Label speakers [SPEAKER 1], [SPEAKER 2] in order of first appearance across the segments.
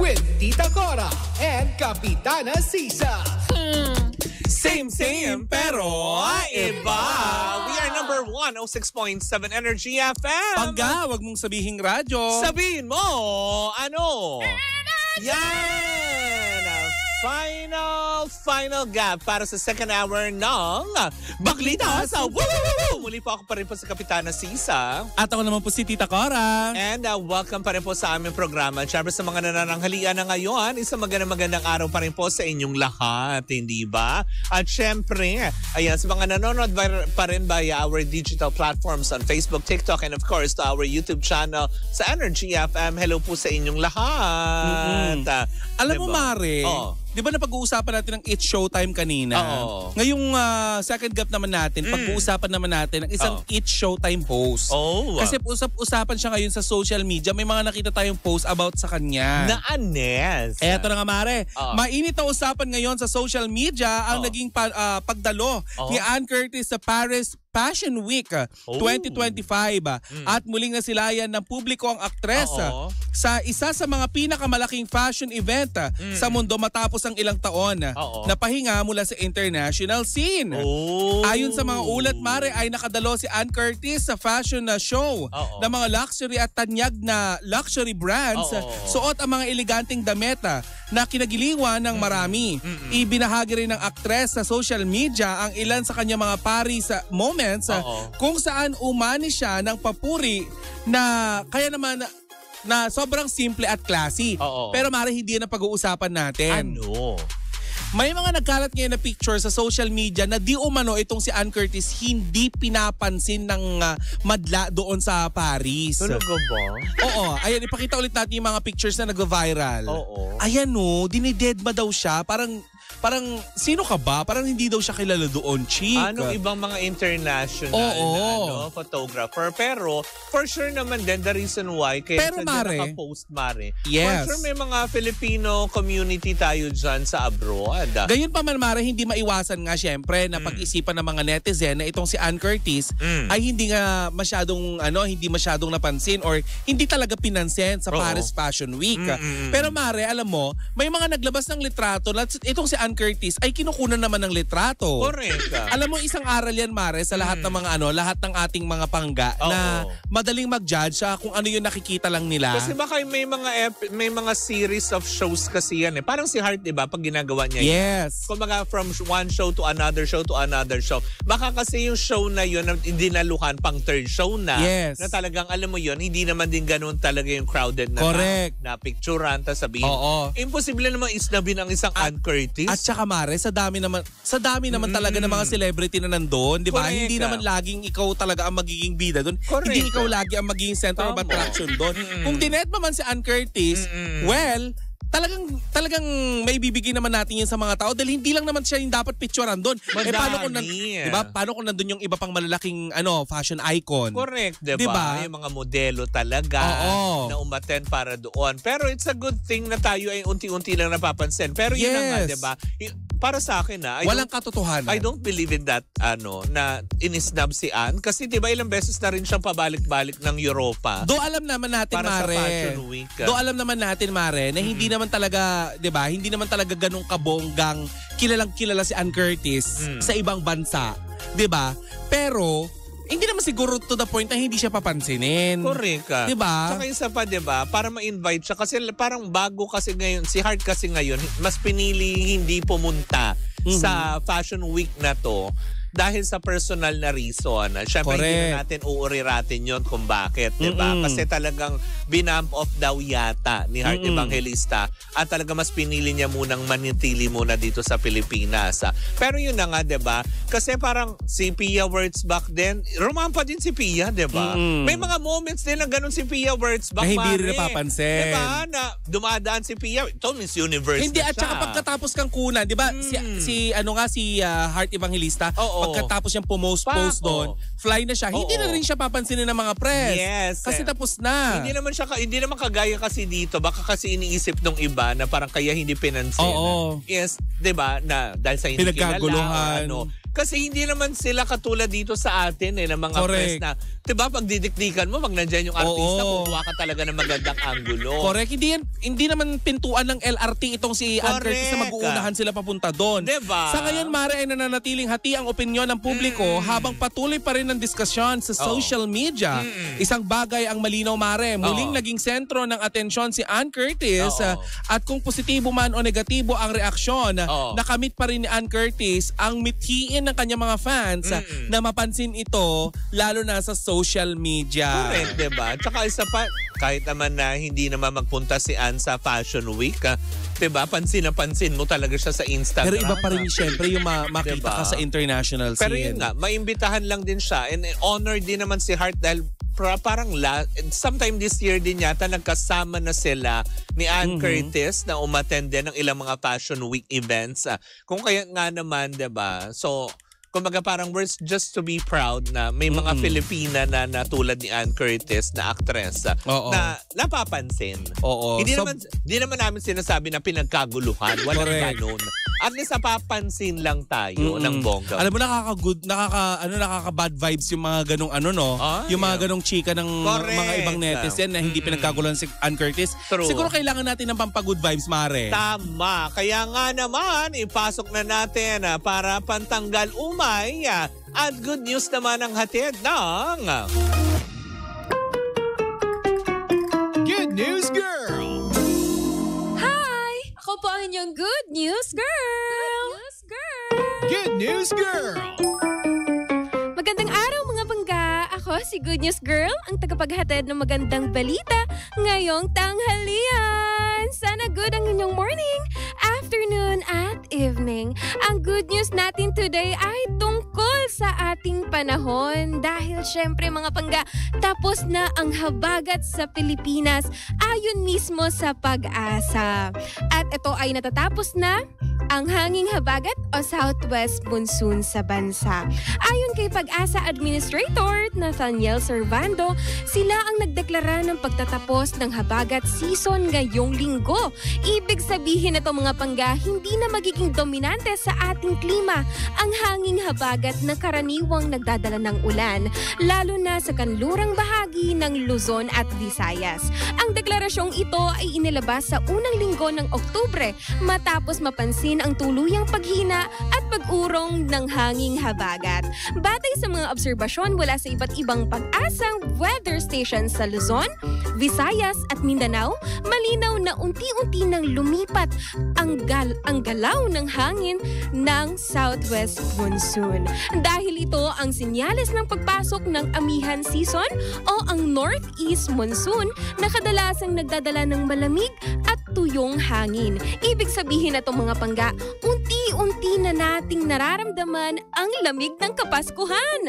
[SPEAKER 1] with Tita Cora and Kapitana Sisa.
[SPEAKER 2] Same, pero iba. We are number 106.7 Energy FM.
[SPEAKER 3] Pagka, wag mong sabihing radyo.
[SPEAKER 2] Sabihin mo, ano? Yan! Final gap para sa second hour ng Baklita sa Woo! Muli po ako pa rin po sa Kapitana Sisa.
[SPEAKER 3] At ako naman po si Tita Cora.
[SPEAKER 2] And welcome pa rin po sa aming programa. Siyempre sa mga nanananghalian na ngayon, isang magandang araw pa rin po sa inyong lahat, hindi ba? At siyempre, ayan, sa mga nanonood pa rin via our digital platforms on Facebook, TikTok, and of course to our YouTube channel sa Energy FM, hello po sa inyong lahat.
[SPEAKER 3] Alam mo, Mare, di ba napag-uusapan natin ng It's Showtime kanina?
[SPEAKER 2] Oo.
[SPEAKER 3] Ngayong second gap naman natin, pag-uusapan naman natin ng isang It's Showtime host. Kasi usap-usapan siya ngayon sa social media. May mga nakita tayong post about sa kanya.
[SPEAKER 2] Na Anes.
[SPEAKER 3] Eto na nga, Mare. Mainit na usapan ngayon sa social media ang naging pagdalo ni Ann Curtis sa Paris Fashion Week 2025. At muling nasilayan ng publiko ang aktres sa isa sa mga pinakamalaking fashion event sa mundo matapos ang ilang taon na pahinga mula sa international scene. Ayon sa mga ulat, Mare, ay nakadalo si Ann Curtis sa fashion show ng mga luxury at tanyag na luxury brands. Suot ang mga eleganteng damit na kinagiliwan ng marami. Ibinahagi rin ng aktres sa social media ang ilan sa kanyang mga Paris moments kung saan umani siya ng papuri na kaya naman na sobrang simple at classy. Pero Mare, hindi yan ang pag-uusapan natin.
[SPEAKER 2] Ano?
[SPEAKER 3] May mga nagkalat ngayon na picture sa social media na di umano itong si Ann Curtis hindi pinapansin ng madla doon sa Paris.
[SPEAKER 2] Talaga ba?
[SPEAKER 3] Oo. Ayan, ipakita ulit natin yung mga pictures na nag-viral. Ayan dinidedma daw siya. Parang sino ka ba? Parang hindi daw siya kilala doon, chick.
[SPEAKER 2] Anong ibang mga international na photographer. Pero for sure naman din the reason why kaya
[SPEAKER 3] pero,
[SPEAKER 2] sa
[SPEAKER 3] Mare,
[SPEAKER 2] naka-post, Mare.
[SPEAKER 3] Yes.
[SPEAKER 2] For sure may mga Filipino community tayo dyan sa abroad.
[SPEAKER 3] Gayun pa man, Mare, hindi maiwasan nga syempre na pag-isipan ng mga netizen na itong si Ann Curtis ay hindi nga masyadong napansin or hindi talaga pinansin sa Paris Fashion Week. Pero Mare, alam mo, may mga naglabas ng litrato na itong si Ann Curtis ay kinukunan naman ng litrato.
[SPEAKER 2] Correct.
[SPEAKER 3] Alam mo, isang aral yan, Mare, sa lahat ng mga lahat ng ating mga pangga na madaling mag-judge sa kung ano yung nakikita lang nila.
[SPEAKER 2] Kasi baka may mga series of shows kasi yan eh. Parang si Heart, diba, pag ginagawa niya
[SPEAKER 3] yes.
[SPEAKER 2] Kumbaga from one show to another show to another show. Baka kasi yung show na yun dinaluhan pang third show na.
[SPEAKER 3] Yes.
[SPEAKER 2] Na talagang alam mo yun, hindi naman din ganun talaga yung crowded na picturean ta sabihin. Imposible naman isnabin ang isang Ann Curtis.
[SPEAKER 3] At saka, Mare, sa dami naman talaga ng mga celebrity na nandoon, di ba? Hindi naman laging ikaw talaga ang magiging bida doon. Hindi ikaw lagi ang magiging center of attraction doon. Kung dinedma man si Ann Curtis, well, talagang may bibigay naman natin yun sa mga tao dahil hindi lang naman siya yung dapat picturean doon. Paano kung nandun yung iba pang malalaking fashion icon?
[SPEAKER 2] Correct, diba? Yung mga modelo talaga na umattend para doon. Pero it's a good thing na tayo ay unti-unti lang napapansin. Pero yun na nga, diba? Para sa akin
[SPEAKER 3] walang katotohanan.
[SPEAKER 2] I don't believe in that na inisnab si Ann kasi 'di ba ilang beses na rin siyang pabalik-balik ng Europa.
[SPEAKER 3] Alam naman natin,
[SPEAKER 2] para
[SPEAKER 3] Mare.
[SPEAKER 2] Sa Fashion Week.
[SPEAKER 3] Alam naman natin, Mare, na hindi naman talaga, 'di ba? Hindi naman talaga ganung kabonggang kilalang-kilala si Ann Curtis sa ibang bansa, 'di ba? Pero hindi naman siguro to the point na hindi siya papansinin.
[SPEAKER 2] Correct.
[SPEAKER 3] Diba?
[SPEAKER 2] Saka isa pa, diba? Para ma-invite siya. Kasi parang bago kasi ngayon, si Heart kasi ngayon, mas pinili hindi pumunta sa Fashion Week na to. Dahil sa personal na reason. Siyempre, hindi na natin uuriratin yun kung bakit, diba? Kasi talagang binump off daw yata ni Heart Evangelista at talaga mas pinili niya munang manitili muna dito sa Pilipinas. Pero yun na nga, diba? Kasi parang si Pia Wurtzbach din, rumampa din si Pia, diba? May mga moments din na ganun si Pia Wurtzbach.
[SPEAKER 3] Na hindi rin napapansin.
[SPEAKER 2] Diba? Na dumadaan si Pia. Ito, Miss Universe
[SPEAKER 3] hindi,
[SPEAKER 2] na siya.
[SPEAKER 3] At saka pagkatapos kang kunan, diba? Si Heart Evangelista, pagkatapos niyang post doon, fly na siya. Hindi na rin siya papansinin ng mga press.
[SPEAKER 2] Yes.
[SPEAKER 3] Kasi tapos na.
[SPEAKER 2] Hindi naman kagaya kasi dito. Baka kasi iniisip nung iba na parang kaya hindi pinansin. Yes, 'di ba? Na dahil sa hindi
[SPEAKER 3] pinagkaguluhan.
[SPEAKER 2] Kasi hindi naman sila katulad dito sa atin ng mga press na, diba, pag didikdikan mo, pag nandyan yung artista, kukuha ka talaga ng magandang anggulo.
[SPEAKER 3] Correct. Hindi naman pintuan ng LRT itong si Ann Curtis na mag-uunahan sila papunta doon.
[SPEAKER 2] Diba?
[SPEAKER 3] Sa ngayon, Mare, ay nananatiling hati ang opinyon ng publiko habang patuloy pa rin ang diskusyon sa social media. Isang bagay ang malinaw, Mare. Muling naging sentro ng atensyon si Ann Curtis at kung positibo man o negatibo ang reaksyon, nakamit pa rin ni Ann Curtis ang mithiin ng kanyang mga fans na mapansin ito lalo na sa social media.
[SPEAKER 2] Correct, diba? Tsaka isa pa, kahit naman na hindi naman magpunta si Ann sa Fashion Week, diba? Pansin na pansin mo talaga siya sa Instagram.
[SPEAKER 3] Pero iba pa rin siyempre yung makita ka sa international scene.
[SPEAKER 2] Pero yun nga, maimbitahan lang din siya and honor din naman si Heart dahil parang sometime this year din yata nagkasama na sila ni Ann Curtis na umattend din ng ilang mga Fashion Week events. Kung kaya nga naman, diba? So, kumbaga parang we're just to be proud na may mga Filipina na tulad ni Ann Curtis na actress na napapansin. Hindi naman namin sinasabi na pinagkaguluhan. Walang ganun. At least napapansin lang tayo ng bongga.
[SPEAKER 3] Alam mo, nakaka-bad vibes yung mga ganung yung mga ganung chika ng mga ibang netizen na hindi pinagkaguluhan si Ann Curtis.
[SPEAKER 2] True.
[SPEAKER 3] Siguro kailangan natin ng pampagood vibes, Mare.
[SPEAKER 2] Tama. Kaya nga naman, ipasok na natin para pantanggal umay at good news naman ang hatid ng
[SPEAKER 1] Good News Girl!
[SPEAKER 4] Ako po ang inyong Good News Girl!
[SPEAKER 1] Good News Girl!
[SPEAKER 4] Magandang araw mga bangga! Ako si Good News Girl, ang tagapaghatid ng magandang balita ngayong tanghalian. Sana good ang inyong morning, afternoon at evening. Ang good news natin today ay tungkol sa ating panahon dahil syempre mga pangga, tapos na ang habagat sa Pilipinas ayon mismo sa Pag-asa. At ito ay natatapos na ang hanging habagat o southwest monsoon sa bansa. Ayon kay Pag-asa Administrator Nathaniel Servando, sila ang nagdeklara ng pagtatapos ng habagat season ngayong linggo. Ibig sabihin nito mga pangga, hindi na magiging dominante sa ating klima ang hanging habagat na karaniwang nagdadala ng ulan, lalo na sa kanlurang bahagi ng Luzon at Visayas. Ang deklarasyong ito ay inilabas sa unang linggo ng Oktubre matapos mapansin ang tuluyang paghina at pag-urong ng hanging habagat. Batay sa mga obserbasyon mula sa iba't ibang Pag-asang weather stations sa Luzon, Visayas at Mindanao, malinaw na unti-unti nang lumipat ang galaw ng hangin ng southwest monsoon. Dahil ito ang senyales ng pagpasok ng amihan season o ang northeast monsoon na kadalasang nagdadala ng malamig at tuyong hangin. Ibig sabihin na itong mga pangga, unti-unti na nating nararamdaman ang lamig ng Kapaskuhan.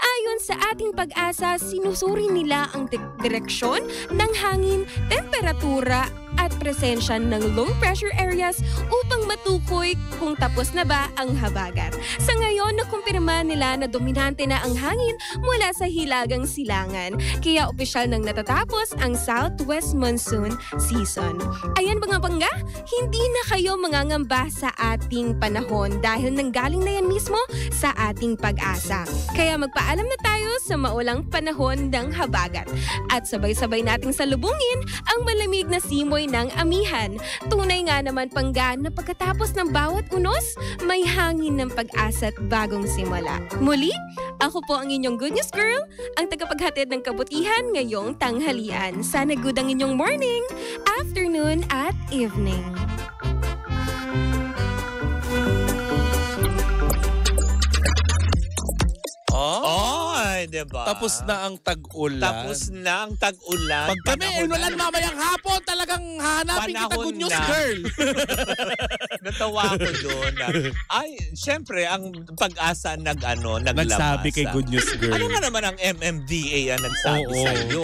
[SPEAKER 4] Ayon sa ating Pag-asa, sinusuri nila ang direksyon ng hangin, temperatura at presensya ng low pressure areas upang matukoy kung tapos na ba ang habagat. Sa ngayon, nakumpirma nila na dominante na ang hangin mula sa hilagang silangan. Kaya opisyal nang natatapos ang southwest monsoon season. Ayan mga pangga, hindi na kayo mangangamba sa ating panahon dahil nanggaling na yan mismo sa ating Pag-asa. Kaya magpaalam na tayo sa maulang panahon ng habagat. At sabay-sabay nating salubungin ang malamig na simoy ng amihan. Tunay nga naman pangga na pagkatapos ng bawat unos, may hangin ng pag-asa at bagong simula. Muli, ako po ang inyong Good News Girl, ang tagapaghatid ng kabutihan ngayong tanghalian. Sana good ang inyong morning, afternoon at evening.
[SPEAKER 2] Diba?
[SPEAKER 3] Tapos na ang tag-ulan.
[SPEAKER 2] Pag
[SPEAKER 3] kami ulan mamayang hapon, talagang hahanapin kita Good News Girl.
[SPEAKER 2] Natawa ko doon. Ay, syempre, ang Pag-asa naglabas.
[SPEAKER 3] Nagsabi kay Good News Girl.
[SPEAKER 2] Ano nga naman ang MMDA ang nagsabi sa iyo?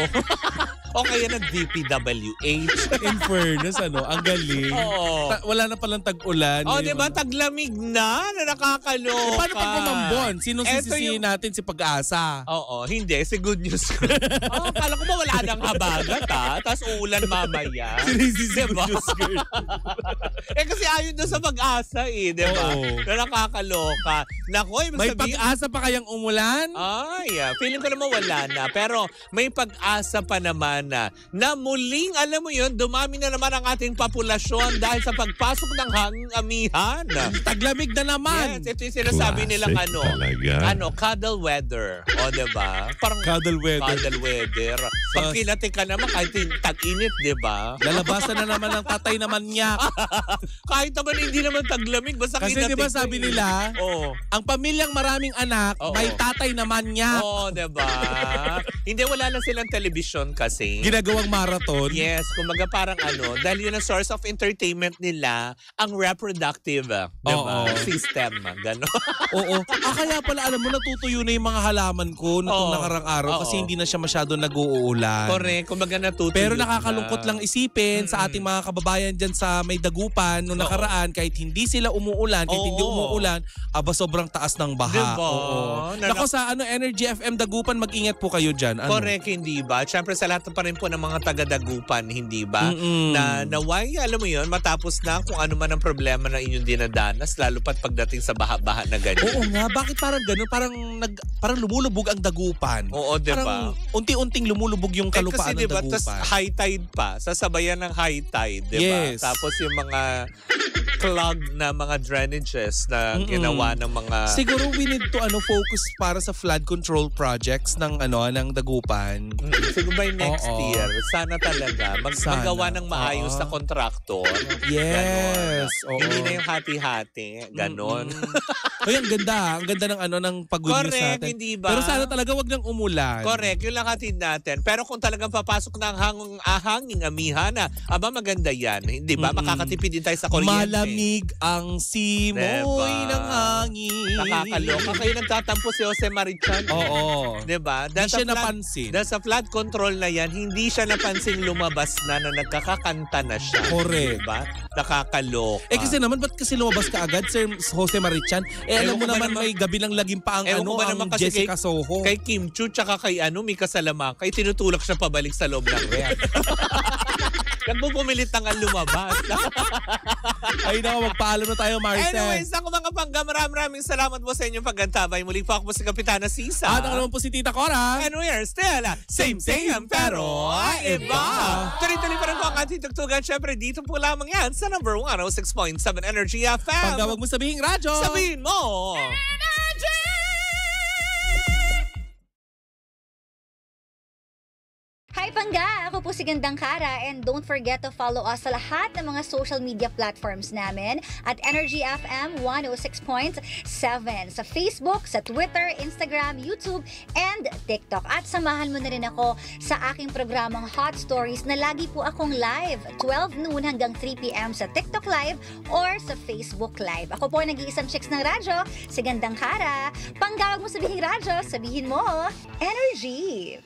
[SPEAKER 2] O kaya ng DPWH.
[SPEAKER 3] In fairness, ang galing.
[SPEAKER 2] Oo.
[SPEAKER 3] Wala na palang tag-ulan.
[SPEAKER 2] O, di ba? Taglamig na nakakaloka.
[SPEAKER 3] Paano pag umambon? Sinong
[SPEAKER 2] Eto
[SPEAKER 3] sisisihin natin si Pag-asa?
[SPEAKER 2] Oo, hindi. Si Good News Girl. Kala ko ba wala nang habagat, Tapos uulan mamaya.
[SPEAKER 3] Sinisisi
[SPEAKER 2] Diba?
[SPEAKER 3] Good News Girl.
[SPEAKER 2] Kasi ayon doon sa Pag-asa di ba?
[SPEAKER 3] Oo.
[SPEAKER 2] Na nakakaloka. Naku, ibig
[SPEAKER 3] May
[SPEAKER 2] sabihin...
[SPEAKER 3] pag-asa pa kayang umulan?
[SPEAKER 2] Ay, feeling ko naman wala na. Pero may pag-asa pa naman na muling, alam mo yun, dumami na naman ang ating populasyon dahil sa pagpasok ng hanging amihan.
[SPEAKER 3] Taglamig na naman.
[SPEAKER 2] Yes, ito yung sinasabi nilang
[SPEAKER 5] talaga.
[SPEAKER 2] cuddle weather. O, diba? Parang
[SPEAKER 3] Cuddle weather.
[SPEAKER 2] cuddle weather. Pag kinati ka naman, kahit tag-init, diba?
[SPEAKER 3] Lalabasan na naman ng tatay naman niya.
[SPEAKER 2] Kahit naman hindi naman taglamig, basta
[SPEAKER 3] Kasi
[SPEAKER 2] kinati
[SPEAKER 3] di ba
[SPEAKER 2] ka
[SPEAKER 3] sabi nila, ang pamilyang maraming anak,
[SPEAKER 2] Oo.
[SPEAKER 3] may tatay naman niya.
[SPEAKER 2] Oo, diba? Hindi, wala lang silang television kasi.
[SPEAKER 3] Ginagawang marathon.
[SPEAKER 2] Yes, kumbaga parang dahil yun ang source of entertainment nila, ang reproductive diba?
[SPEAKER 3] Oo.
[SPEAKER 2] System. Gano'n.
[SPEAKER 3] Oo. Kaya pala alam mo, natutuyo na yung mga halaman ko nitong
[SPEAKER 2] Oo.
[SPEAKER 3] nakarang araw kasi
[SPEAKER 2] Oo.
[SPEAKER 3] hindi na siya masyado nag-uulan.
[SPEAKER 2] Correct. Kumbaga natutuyo
[SPEAKER 3] Pero nakakalungkot lang isipin sa ating mga kababayan dyan sa may dagupan noong nakaraan, kahit hindi sila umuulan, kahit hindi
[SPEAKER 2] Oo.
[SPEAKER 3] umuulan, sobrang taas ng baha.
[SPEAKER 2] Diba?
[SPEAKER 3] Oo. Nako sa Energy FM Dagupan, mag-ingat po kayo dyan.
[SPEAKER 2] Correct, hindi ba? Siyempre sa lahat pa rin po ng mga taga-Dagupan, hindi ba?
[SPEAKER 3] Mm-mm.
[SPEAKER 2] Na naway, alam mo yun, matapos na kung ano man ang problema na inyong dinadanas, lalo pat pagdating sa baha-baha na ganyan.
[SPEAKER 3] Oo nga, bakit parang gano'n? Parang lumulubog ang Dagupan.
[SPEAKER 2] Oo, diba?
[SPEAKER 3] Parang unti-unting lumulubog yung kalupaan
[SPEAKER 2] kasi
[SPEAKER 3] ng
[SPEAKER 2] diba,
[SPEAKER 3] Dagupan.
[SPEAKER 2] tas high tide pa, sasabayan ng high tide, diba?
[SPEAKER 3] Yes.
[SPEAKER 2] Tapos yung mga clogged na mga drainages na ginawa ng mga...
[SPEAKER 3] Siguro we need to focus para sa flood control projects ng Dagupan.
[SPEAKER 2] Siguro by next
[SPEAKER 3] Oo.
[SPEAKER 2] year, sana talaga
[SPEAKER 3] Sana.
[SPEAKER 2] magawa ng maayos
[SPEAKER 3] Oo.
[SPEAKER 2] na kontraktor.
[SPEAKER 3] Yes.
[SPEAKER 2] Ganon.
[SPEAKER 3] Oo.
[SPEAKER 2] Hindi na yung hati-hati. Ganon.
[SPEAKER 3] Ay, ang ganda. Ang ganda ng ng pag-good news
[SPEAKER 2] Correct,
[SPEAKER 3] natin.
[SPEAKER 2] hindi ba?
[SPEAKER 3] Pero sana talaga wag nang umulan.
[SPEAKER 2] Correct, yun lang hatid natin. Pero kung talagang papasok ng hanging amihan maganda yan. Hindi ba? Makakatipid din tayo sa kuryente.
[SPEAKER 3] Malamig ang simoy
[SPEAKER 2] Diba?
[SPEAKER 3] ng hangin.
[SPEAKER 2] Nakakaloka. Kayo nagtatampo si Jose Marichan.
[SPEAKER 3] Oo.
[SPEAKER 2] Diba?
[SPEAKER 3] Hindi siya napansin.
[SPEAKER 2] Dahil sa flood control na yan, hindi siya napansin lumabas na nagkakakanta na siya.
[SPEAKER 3] Correct.
[SPEAKER 2] Diba? Nakakaloka.
[SPEAKER 3] Kasi naman, ba't kasi lumabas ka agad, Sir Jose Marichan?
[SPEAKER 2] Ewan
[SPEAKER 3] Alam mo
[SPEAKER 2] ko ba
[SPEAKER 3] naman,
[SPEAKER 2] naman-
[SPEAKER 3] may gabi ng lagim pa ang
[SPEAKER 2] Ewan ko ba naman
[SPEAKER 3] ang
[SPEAKER 2] kasi
[SPEAKER 3] Jessica Soho.
[SPEAKER 2] Kay Kim Chu tsaka kay Mika Salamanca, kay tinutulak siya pabalik sa loob ng ref. Nagpupumilit na nga lumabas.
[SPEAKER 3] Ay nako, magpaalam na tayo, Marcel.
[SPEAKER 2] Anyways, ako mga pangga, maraming salamat po sa inyong paggantabay. Muli po ako po si Kapitana Sisa.
[SPEAKER 3] At ako naman po si Tita Cora.
[SPEAKER 2] And we are still same pero iba. Tuloy-tuloy pa rin po ang ating tugtugan. Siyempre, dito po lamang yan sa number 106.7 Energy FM.
[SPEAKER 3] Pagka wag mo sabihing radyo.
[SPEAKER 2] Sabihin mo!
[SPEAKER 6] Hi Pangga! Ako po si Gandang Kara and don't forget to follow us sa lahat ng mga social media platforms namin at Energy FM 106.7 sa Facebook, sa Twitter, Instagram, YouTube, and TikTok. At samahan mo na rin ako sa aking programang Hot Stories na lagi po akong live 12 noon hanggang 3 p.m. sa TikTok Live or sa Facebook Live. Ako po nag-iisang chicks ng radyo, si Gandang Kara. Pangga, wag mo sabihin radyo, sabihin mo Energy!